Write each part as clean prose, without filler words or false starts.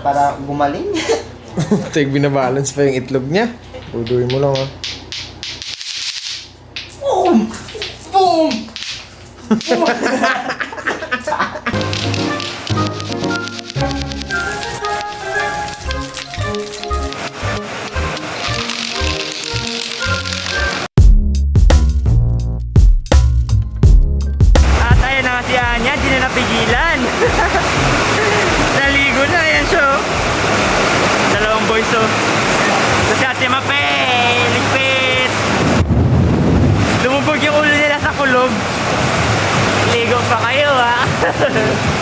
para gumaling. Tig, binabalance pa yung itlog niya. Uduin mo lang, ha. Boom! Boom! Boom! At ayun na nga si Anya, di na napigilan. Naligo na, ayan siya. Oh. Dalawang boys, oh. Tapos si Ate Mape, ligpit. Lumubog yung ulo nila sa kulog. Ligo pa kayo, ha?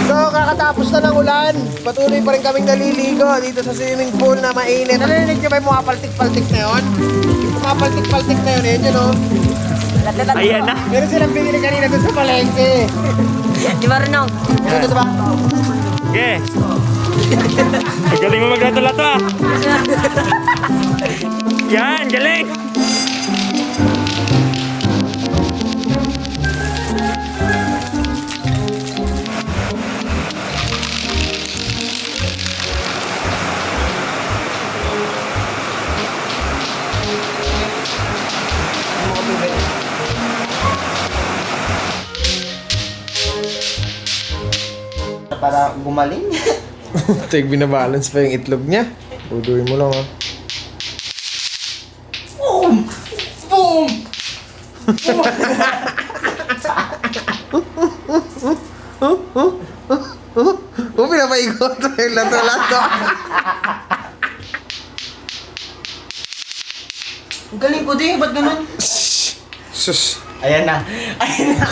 So, kakatapos na ng ulan. Patuloy pa rin kaming naliligo dito sa swimming pool na mainit. Narinig niyo ba yung mga paltik-paltik na yun? Yung mga paltik-paltik na yun, yun, oh. Ayan na. Meron silang binili kanina doon sa palengke. Di ba rin Ano ba? Okay. Galing mo maglato-lato, ah. Yan, galing. Para gumaling. Tig, binabalance pa yung itlog niya. Uduin mo lang, ha. Boom! Boom! Oh, pinapaikot yung lato-lato. Ang galing ko din, ba't ganun? Sus. Ayan na. Ayan na.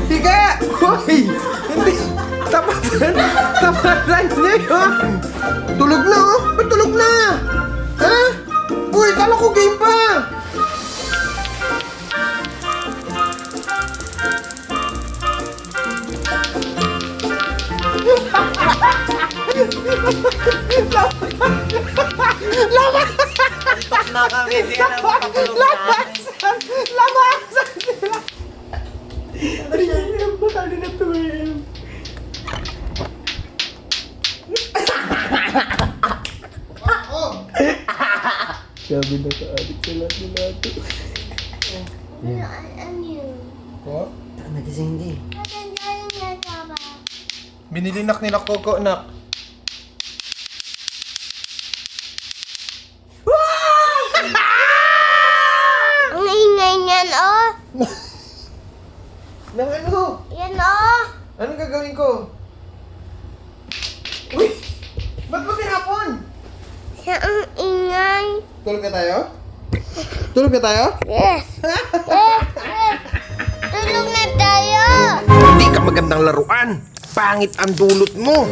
Tiga! Hoy! Hindi! Tapatan niya yun! Tulog na, oh! Ba't tulog na? Ha? Uy, kala ko game pa! Na kami, di na makapulog na. Lamasan sila! Ano ba kali na tuwin? Sabi na ka-adik sa lahat. Oh? Nagising di. Binilinak nila Coco, nak. Ang ingay niyan, oh. Nang ano? Yan, oh. Anong gagawin ko? Uy! Ba't mo tinapon? Siya ang ingay. Tulog na tayo? Tulog na tayo? Yes. Yes. Tulog na tayo. Hindi ka magandang laruan. Pangit ang dulot mo.